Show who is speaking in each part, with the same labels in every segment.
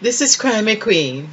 Speaker 1: This is Crime Queen.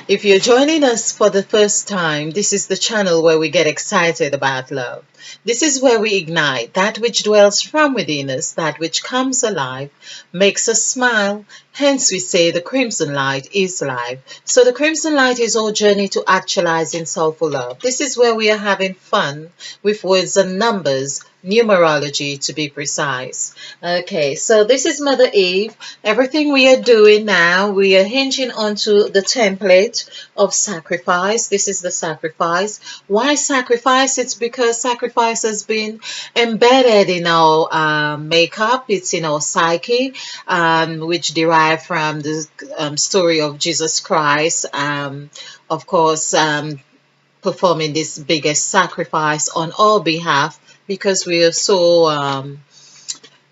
Speaker 1: If you're joining us for the first time, this is the channel where we get excited about love. This is where we ignite that which dwells from within us, that which comes alive, makes us smile. Hence, we say the crimson light is life. So, the crimson light is our journey to actualizing soulful love. This is where we are having fun with words and numbers, numerology to be precise. Okay, so this is Mother Eve. Everything we are doing now, we are hinging onto the template of sacrifice. This is the sacrifice. Why sacrifice? It's because sacrifice has been embedded in our makeup, it's in our psyche, which derived from the story of Jesus Christ, of course, performing this biggest sacrifice on our behalf because we are so.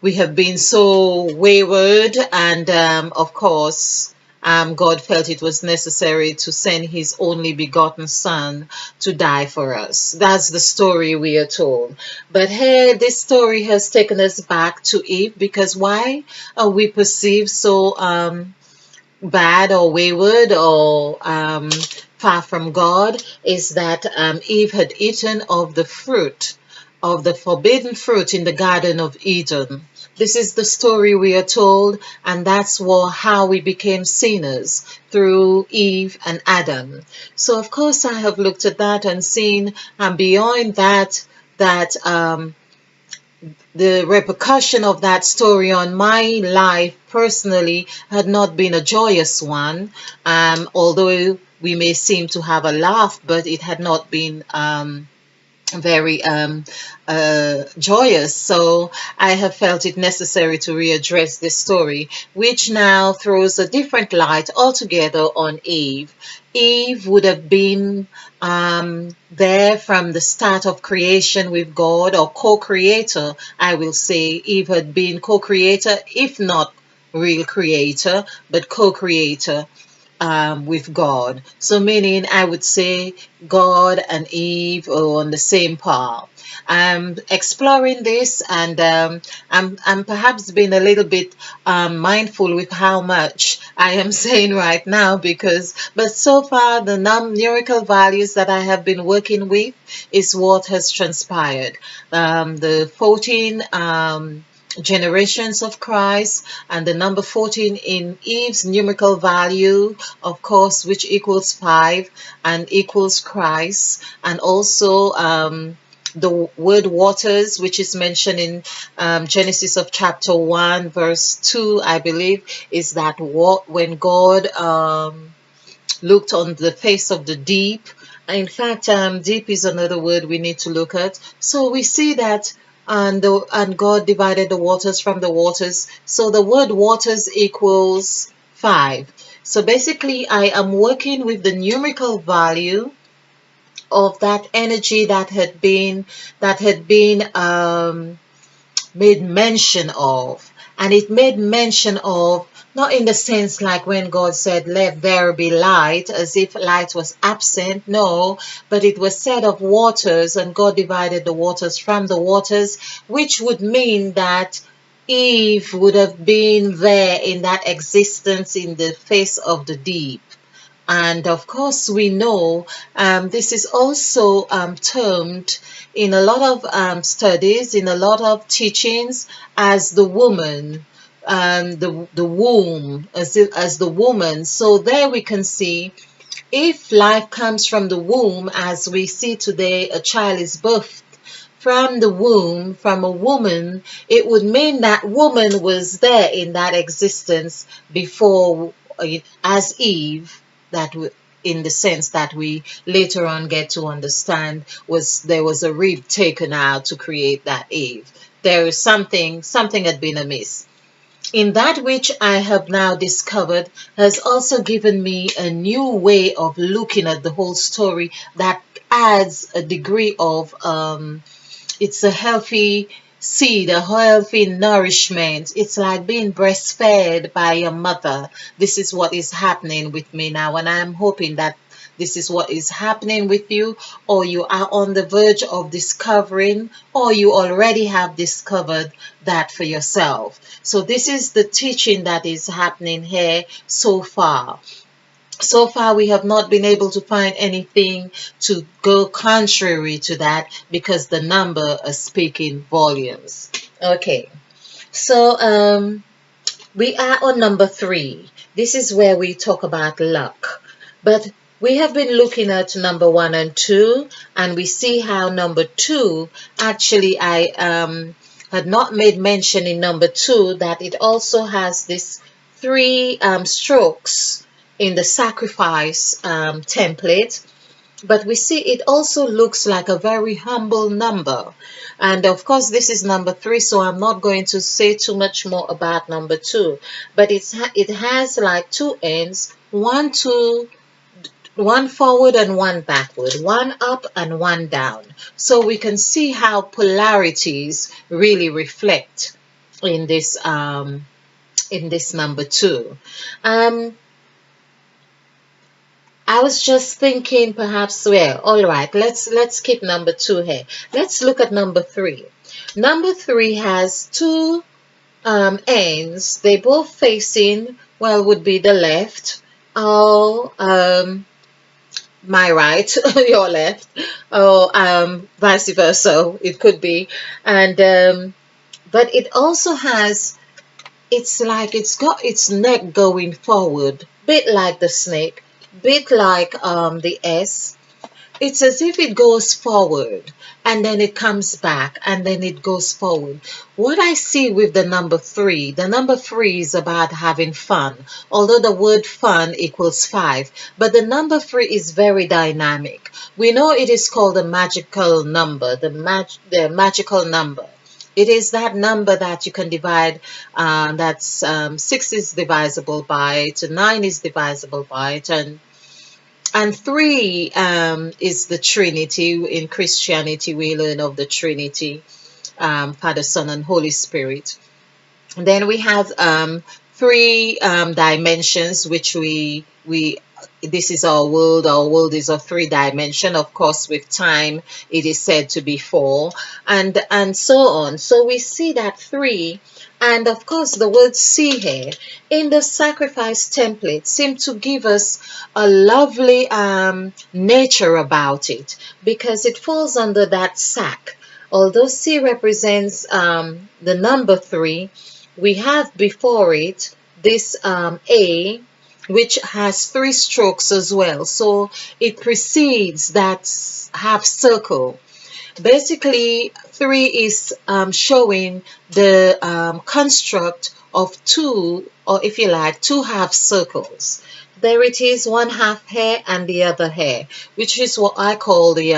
Speaker 1: We have been so wayward, and of course, God felt it was necessary to send His only begotten Son to die for us. That's the story we are told. But here, this story has taken us back to Eve because why are we perceived so bad or wayward or far from God? Is that Eve had eaten of the fruit, of the forbidden fruit in the Garden of Eden. This is the story we are told, and that's how we became sinners through Eve and Adam. So, of course, I have looked at that and seen, and beyond that, the repercussion of that story on my life personally had not been a joyous one, although we may seem to have a laugh, but it had not been very joyous. So I have felt it necessary to readdress this story, which now throws a different light altogether on Eve. Eve would have been there from the start of creation with God, or co-creator, I will say. Eve had been co-creator, if not real creator, but co-creator with God. So meaning I would say God and Eve are on the same par. I'm exploring this, and I'm perhaps being a little bit mindful with how much I am saying right now, but so far the numerical values that I have been working with is what has transpired. The 14 generations of Christ, and the number 14 in Eve's numerical value, of course, which equals 5 and equals Christ, and also the word waters, which is mentioned in Genesis of chapter 1 verse 2, I believe, is that when God looked on the face of the deep. In fact, deep is another word we need to look at. So we see that, and God divided the waters from the waters. So the word waters equals 5. So basically, I am working with the numerical value of that energy that had been made mention of. And it made mention of not in the sense like when God said, let there be light, as if light was absent. No, but it was said of waters, and God divided the waters from the waters, which would mean that Eve would have been there in that existence in the face of the deep. And of course, we know this is also termed in a lot of studies, in a lot of teachings, as the woman, the womb, as the woman. So there we can see, if life comes from the womb, as we see today, a child is birthed from the womb, from a woman, it would mean that woman was there in that existence before, as Eve, in the sense that we later on get to understand there was a rib taken out to create that Eve. There is something had been amiss. In that which I have now discovered has also given me a new way of looking at the whole story that adds a degree of it's a healthy seed, a healthy nourishment. It's like being breastfed by your mother. This is what is happening with me now, and I'm hoping that this is what is happening with you, or you are on the verge of discovering, or you already have discovered that for yourself. So this is the teaching that is happening here so far. So far, we have not been able to find anything to go contrary to that, because the number is speaking volumes. Okay, so we are on number 3. This is where we talk about luck. But we have been looking at number 1 and 2, and we see how number 2, actually I had not made mention in number 2 that it also has this 3 strokes in the sacrifice template. But we see it also looks like a very humble number. And of course, this is number 3, so I'm not going to say too much more about number 2. But it has like 2 ends, one forward and one backward, one up and one down. So we can see how polarities really reflect in this number 2. I was just thinking perhaps, well, all right, let's keep number 2 here. Let's look at number 3. Number 3 has 2 ends. They both facing, well, would be the left, or my right, your left, or vice versa, it could be. And but it also has, it's like it's got its neck going forward, bit like the snake, bit like the S. It's as if it goes forward and then it comes back and then it goes forward. What I see with the number 3, the number 3 is about having fun, although the word fun equals 5, but the number 3 is very dynamic. We know it is called the magical number, the magical number. It is that number that you can divide, that's 6 is divisible by it, 9 is divisible by it, and 3 is the Trinity. In Christianity, we learn of the Trinity, Father, Son, and Holy Spirit. And then we have 3 dimensions, which we this is our world. Our world is of 3 dimension. Of course, with time, it is said to be 4, and so on. So we see that 3. And of course, the word see here in the sacrifice template seem to give us a lovely nature about it, because it falls under that sack. Although C represents the number 3, we have before it this A, which has 3 strokes as well. So it precedes that half circle. Basically, 3 is showing the construct of 2, or if you like, 2 half circles. There it is, one half here and the other here, which is what I call the,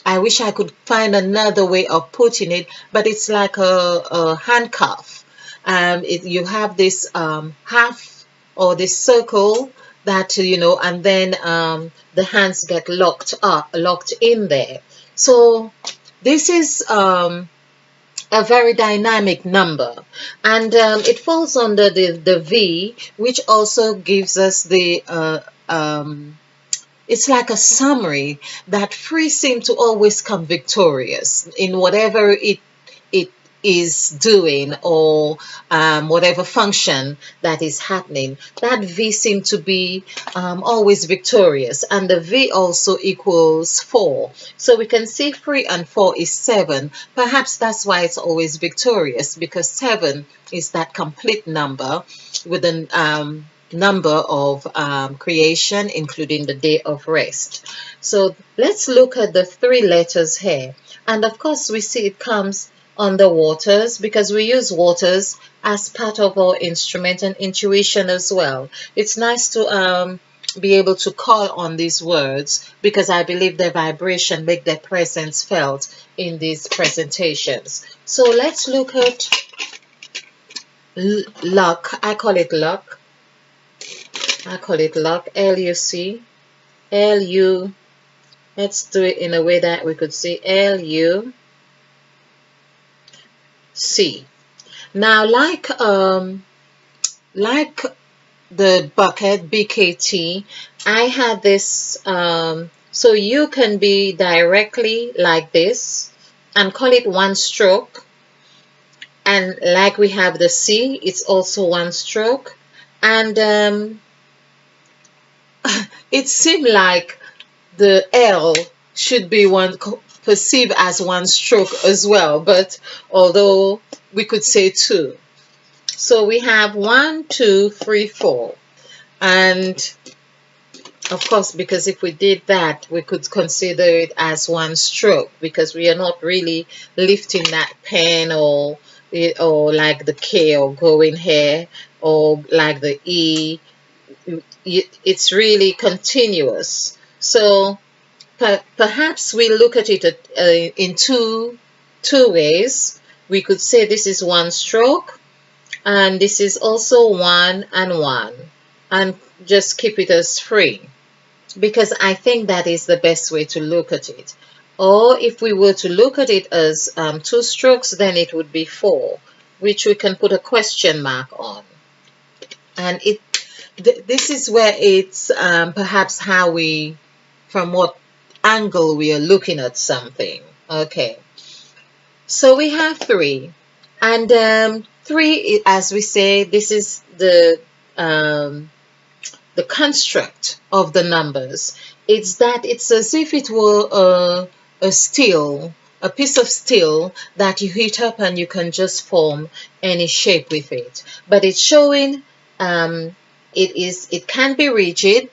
Speaker 1: I wish I could find another way of putting it, but it's like a handcuff. You have this half, or this circle that, and then the hands get locked in there. So this is a very dynamic number, and it falls under the V, which also gives us the it's like a summary that 3 seem to always come victorious in whatever it is doing, or whatever function that is happening. That V seems to be always victorious, and the V also equals 4. So we can see 3 and 4 is 7. Perhaps that's why it's always victorious, because 7 is that complete number with a number of creation, including the day of rest. So let's look at the 3 letters here. And of course, we see it comes on the waters, because we use waters as part of our instrument and intuition as well. It's nice to be able to call on these words, because I believe their vibration make their presence felt in these presentations. So let's look at luck. I call it luck. L-U-C. L-U. Let's do it in a way that we could see L-U. C. Now, like the bucket BKT, I had this, so you can be directly like this and call it one stroke. And like we have the C, it's also one stroke. And it seemed like the L should be perceived as one stroke as well, but although we could say two. So we have 1, 2, 3, 4. And of course, because if we did that, we could consider it as one stroke because we are not really lifting that pen or like the K or going here or like the E. It's really continuous. So perhaps we look at it in two ways. We could say this is one stroke and this is also 1 and 1, and just keep it as 3 because I think that is the best way to look at it. Or if we were to look at it as 2 strokes, then it would be 4, which we can put a question mark on. And this is where it's perhaps how from what angle we are looking at something. Okay, so we have 3, and 3, as we say, this is the construct of the numbers. It's as if it were a piece of steel that you heat up and you can just form any shape with it. But it's showing it can be rigid,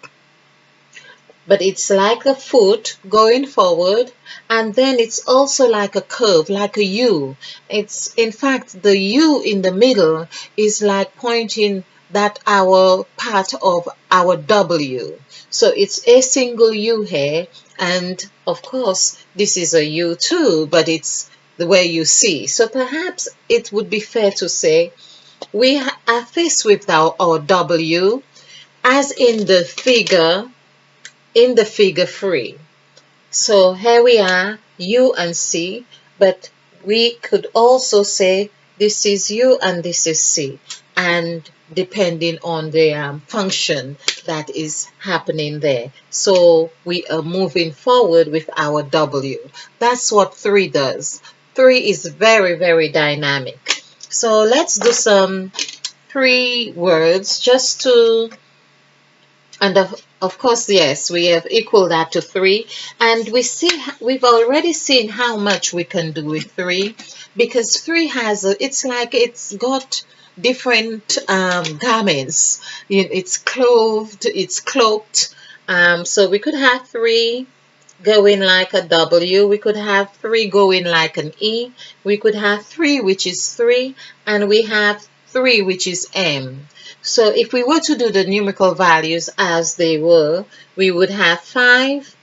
Speaker 1: but it's like a foot going forward, and then it's also like a curve, like a U. It's in fact the U in the middle is like pointing that our part of our W. So it's a single U here, and of course this is a U too, but it's the way you see. So perhaps it would be fair to say we are faced with our W as in the figure 3. So here we are, U and C, but we could also say this is U and this is C, and depending on the function that is happening there. So we are moving forward with our W. That's what 3 does. 3 is very, very dynamic. So let's do some 3 words just to, and of course, yes, we have equaled that to 3, and we've already seen how much we can do with 3, because 3 has it's like it's got different garments. It's clothed, it's cloaked. So we could have 3 going like a W, we could have 3 going like an E, we could have 3 which is 3, and we have 3 which is M. So if we were to do the numerical values as they were, we would have 5,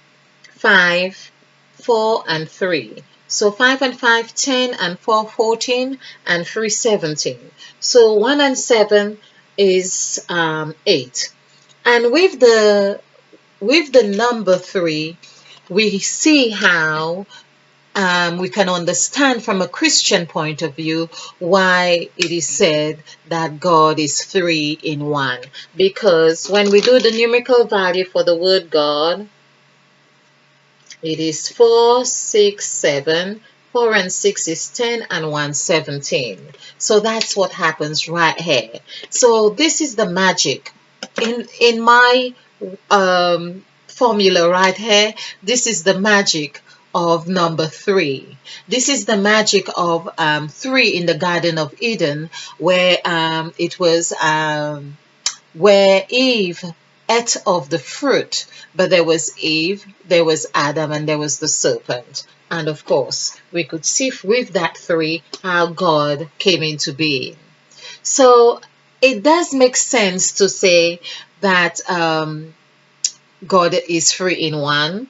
Speaker 1: 5, 4, and 3. So 5 and 5, 10, and 4, 14, and 3, 17. So 1 and 7 is 8. And with the number 3, we see how we can understand from a Christian point of view why it is said that God is 3 in 1. Because when we do the numerical value for the word God, it is 4, 6, 7. 4 and 6 is 10, and 1, 17. So that's what happens right here. So this is the magic. In my formula right here, this is the magic of number 3. This is the magic of 3 in the Garden of Eden, where it was where Eve ate of the fruit, but there was Eve, there was Adam, and there was the serpent. And of course, we could see with that 3 how God came into being. So it does make sense to say that God is 3 in 1.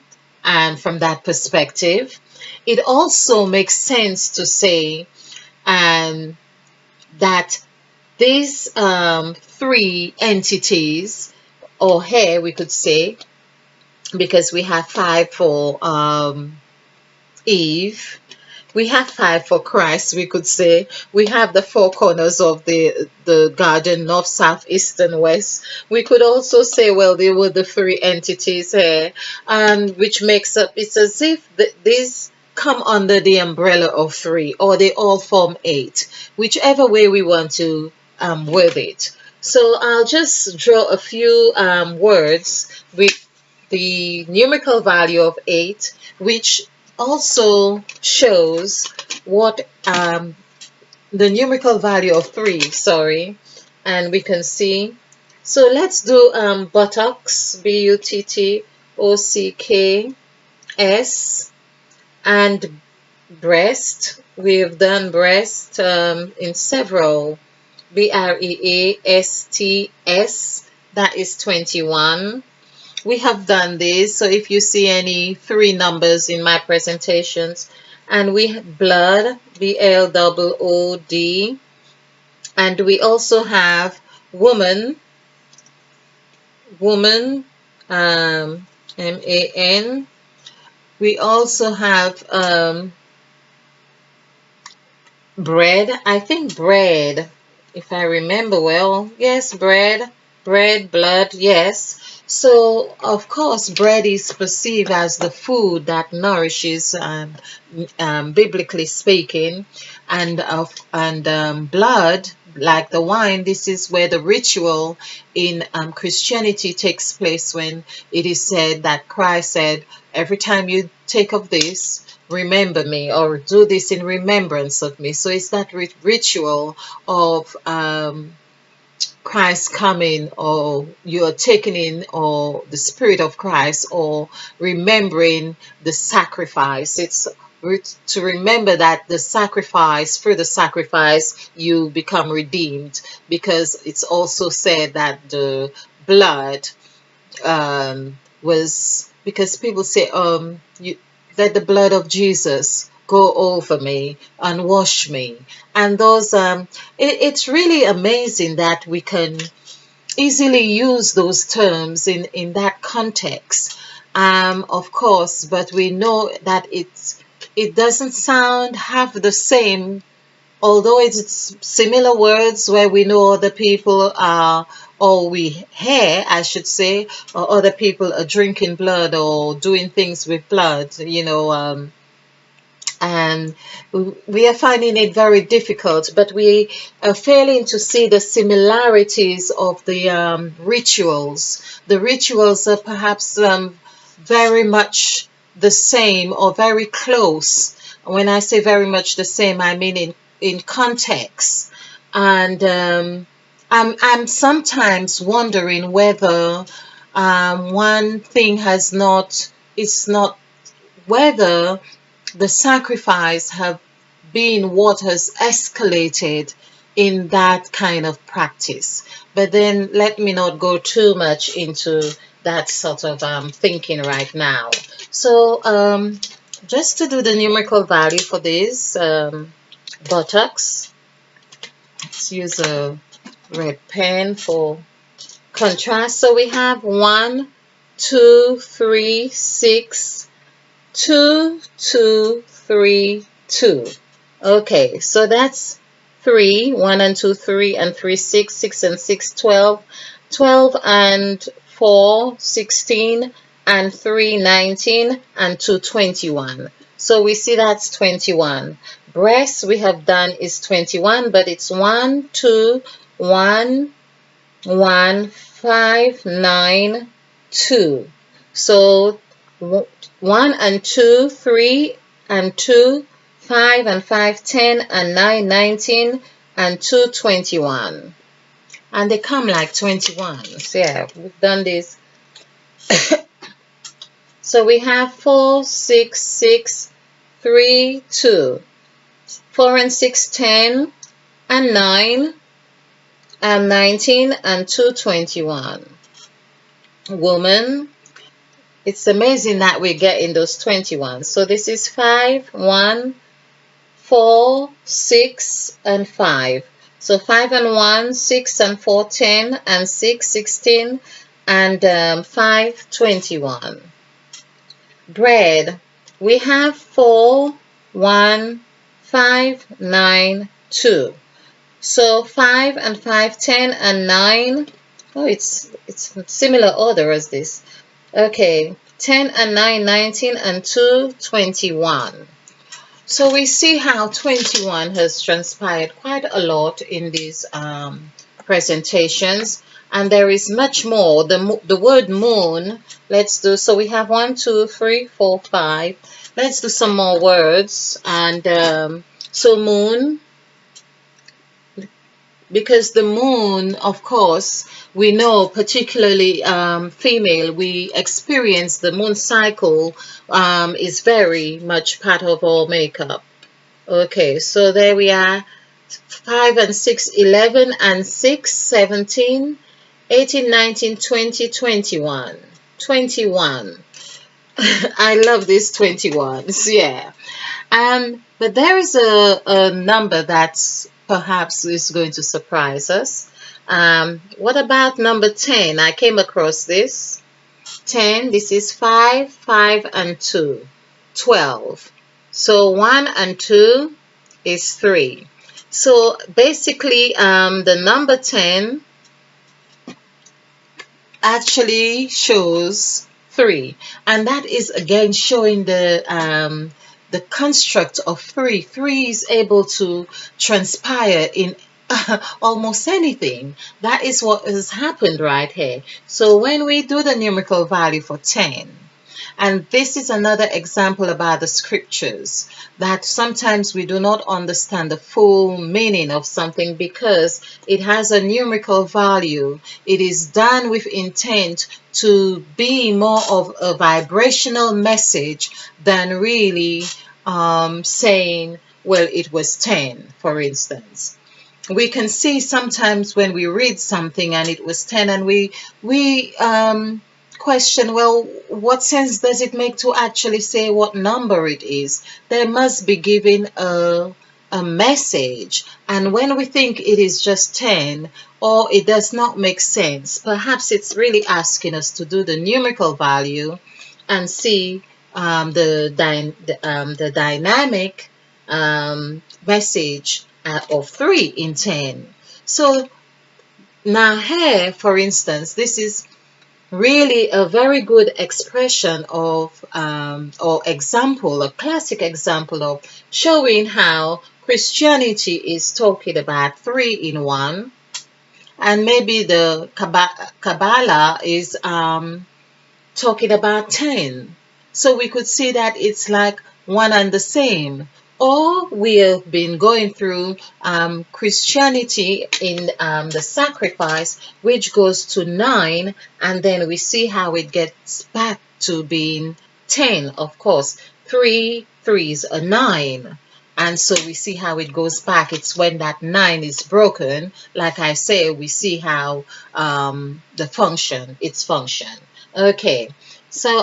Speaker 1: And from that perspective, it also makes sense to say that these 3 entities, or here we could say, because we have 5 for Eve, We have 5 for Christ, we could say. We have the 4 corners of the garden, north, south, east, and west. We could also say, well, they were the 3 entities here, which makes up, it's as if these come under the umbrella of 3, or they all form 8, whichever way we want to word it. So I'll just draw a few words with the numerical value of 8, which also shows what the numerical value of 3, sorry, and we can see. So let's do buttocks, BUTTOCKS, and breast. We've done breast in several, BREASTS, that is 21. We have done this, so if you see any 3 numbers in my presentations, and we have blood, BLOOD, and we also have woman, MAN. We also have bread. I think bread, if I remember well. Yes, bread, blood, yes. So, of course, bread is perceived as the food that nourishes, biblically speaking, and blood, like the wine. This is where the ritual in Christianity takes place, when it is said that Christ said, every time you take of this, remember me, or do this in remembrance of me. So it's that ritual of Christ coming, or you're taking in, or the Spirit of Christ, or remembering the sacrifice. It's to remember that the sacrifice, through the sacrifice, you become redeemed, because it's also said that the blood was, because people say, let the blood of Jesus go over me and wash me. And those, it's really amazing that we can easily use those terms in that context, of course, but we know that it doesn't have the same, although it's similar words, where we know other people are, or we hear, I should say, or other people are drinking blood or doing things with blood, and we are finding it very difficult, but we are failing to see the similarities of the rituals. The rituals are perhaps very much the same, or very close. When I say very much the same, I mean in context. And I'm sometimes wondering whether one thing it's not whether the sacrifice have been what has escalated in that kind of practice. But then let me not go too much into that sort of thinking right now. So just to do the numerical value for this buttocks, let's use a red pen for contrast. So we have 1, 2, 3, 6, 2, 2, 3, 2. Okay, so that's 3, 1 and 2, 3 and 3, 6, 6 and 6, 12, 12 and 4, 16, and 3, 19, and 2, 21. So we see that's 21. Breast we have done is 21, but it's 1, 2, 1, 1, 5, 9, 2. So 1 and 2, 3 and 2, 5 and 5, 10, and 9, 19, and 2, 21. And they come like 21. So yeah, we've done this. So we have 4, 6, 6, 3, 2. 4 and 6, 10, and 9, and 19, and 2, 21. Woman, it's amazing that we're getting those 21. So this is 5, 1, 4, 6, and 5. So 5 and 1, 6 and 4, 10, and 6, 16, and 5, 21. Bread, we have 4, 1, 592. So 5 and 5, 10 and 9. Oh, it's similar order as this. Okay, 10 and 9, 19 and 2, 21. So we see how 21 has transpired quite a lot in these presentations, and there is much more. The word moon, let's do, so we have 1, 2, 3, 4, 5. Let's do some more words. And so moon, because the moon, of course, we know, particularly female, we experience the moon cycle is very much part of our makeup. Okay, so there we are. 5 and 6, 11 and 6, 17, 18, 19, 20, 21. 21. I love these 21s, yeah. But there is a number that's perhaps is going to surprise us. What about number 10? I came across this. 10, this is 5, 5 and 2. 12. So 1 and 2 is 3. So basically, the number 10 actually shows 3. And that is again showing the construct of 3. 3 is able to transpire in almost anything. That is what has happened right here. So when we do the numerical value for 10, and this is another example about the scriptures, that sometimes we do not understand the full meaning of something because it has a numerical value. It is done with intent to be more of a vibrational message than really saying, well, it was 10, for instance. We can see sometimes when we read something and it was 10, and we question, well, what sense does it make to actually say what number it is? There must be given a message. And when we think it is just 10, or it does not make sense, perhaps it's really asking us to do the numerical value and see the dynamic message of 3 in 10. So now here, for instance, this is really a very good expression of or example, a classic example of showing how Christianity is talking about 3 in 1, and maybe the Kabbalah is talking about 10. So we could see that it's like one and the same. Or we have been going through Christianity in the sacrifice, which goes to 9, and then we see how it gets back to being 10. Of course, 3 threes are 9. And so we see how it goes back. It's when that 9 is broken, like I say, we see how its function. Okay, so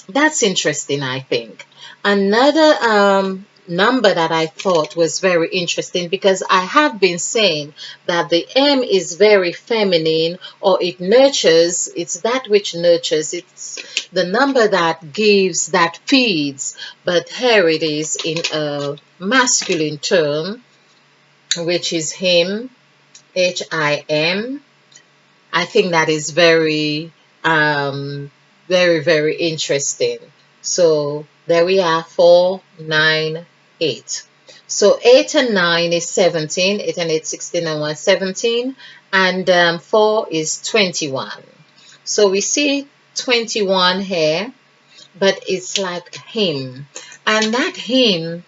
Speaker 1: that's interesting, I think. Another number that I thought was very interesting, because I have been saying that the M is very feminine, or it nurtures, it's that which nurtures, it's the number that gives, that feeds, but here it is in a masculine term, which is him, H-I-M. I think that is very, very interesting. So there we are, 4, 9, 8. So 8 and 9 is 17, 8 and 8, 16, and 1, 17, and 4 is 21. So we see 21 here, but it's like him. And that him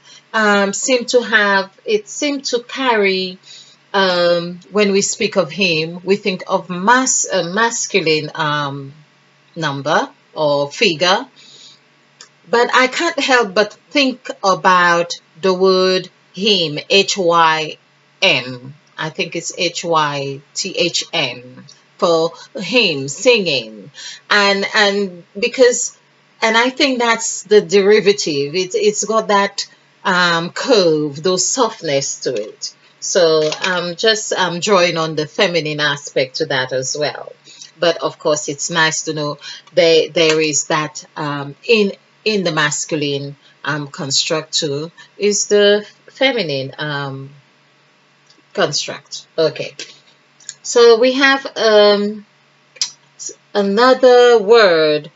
Speaker 1: seemed to carry, when we speak of him, we think of masculine number or figure. But I can't help but think about the word hymn, H-Y-M. I think it's H-Y-T-H-M for hymn, singing. And I think that's the derivative. It's got that curve, those softness to it. So I'm drawing on the feminine aspect to that as well. But of course, it's nice to know there is that in the masculine construct to is the feminine construct. Okay, so we have another word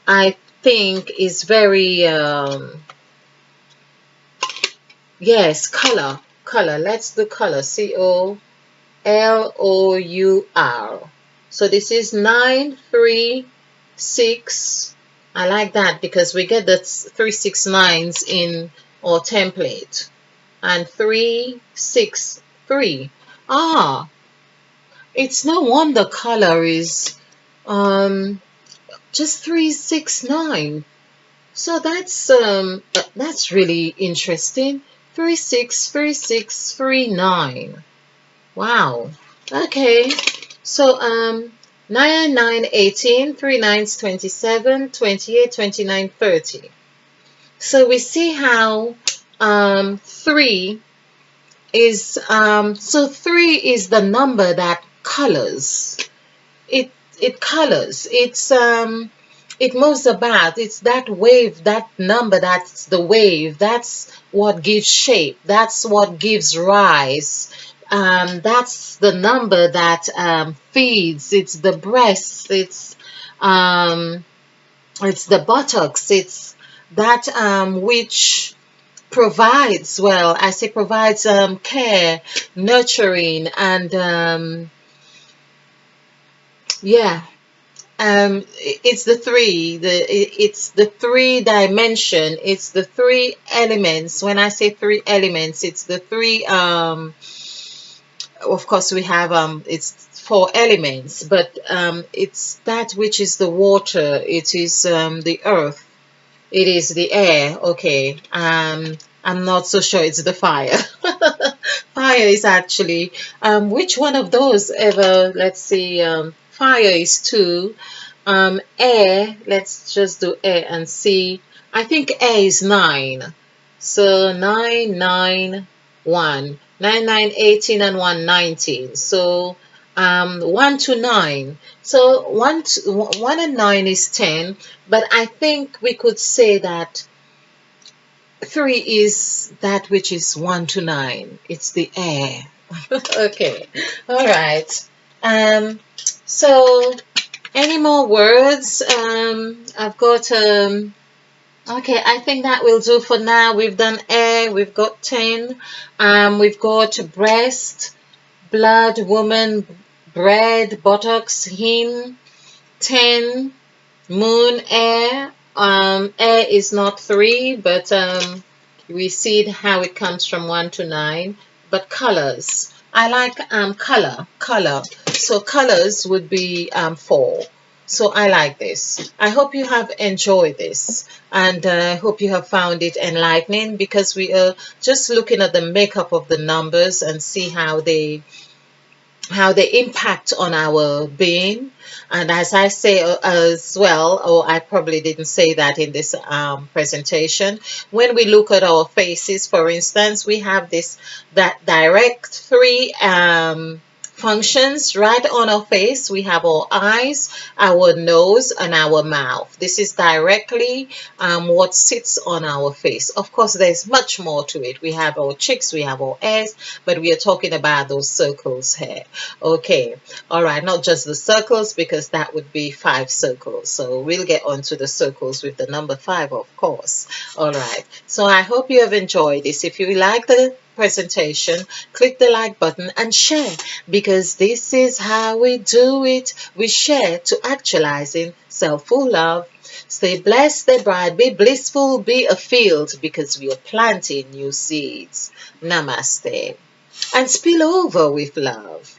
Speaker 1: I think is very yes, color. Color. Let's do color. COLOUR. So this is 936. I like that because we get the 369s in our template. And 363. Ah, it's no wonder color is just 369. So that's really interesting. 363639. Wow. Okay. So 9 and 9, 18, 3 nines, 27, 28, 29, 30. So we see how 3 is so 3 is the number that colors. It colors. It moves about. It's that wave, that number, that's the wave. That's what gives shape. That's what gives rise. That's the number that feeds. It's the breast. It's the buttocks. It's that which provides. Well, I say provides care, nurturing, and yeah. It's the three. It's the three dimension. It's the three elements. When I say three elements, it's the three. Of course, we have it's four elements, but it's that which is the water. It is the earth. It is the air. Okay. I'm not so sure it's the fire. Fire is actually which one of those ever? Let's see. Fire is 2. Air, let's just do air and see. I think air is 9. So 9, 9, 1. 9, 9, 18 and 1, 19. So 1 to 9. So 1 and 9 is 10. But I think we could say that 3 is that which is 1 to 9. It's the air. Okay. All right. So any more words? I've got okay, I think that will do for now. We've done air, we've got 10, we've got breast, blood, woman, bread, buttocks, him, 10, moon, air. Air is not 3, but we see how it comes from 1 to 9. But colors, I like color. So colors would be 4. So I like this. I hope you have enjoyed this, and I hope you have found it enlightening, because we are just looking at the makeup of the numbers and see how they impact on our being. And as I say as well, or I probably didn't say that in this presentation, when we look at our faces, for instance, we have that direct 3 functions right on our face. We have our eyes, our nose, and our mouth. This is directly what sits on our face. Of course, there's much more to it. We have our cheeks, we have our ears, but we are talking about those circles here. Okay, all right, not just the circles, because that would be 5 circles. So we'll get onto the circles with the number 5, of course. All right, so I hope you have enjoyed this. If you like the presentation, click the like button and share, because this is how we do it. We share to actualizing self-full love. Stay blessed, stay bright, be blissful, be a field, because we are planting new seeds. Namaste. And spill over with love.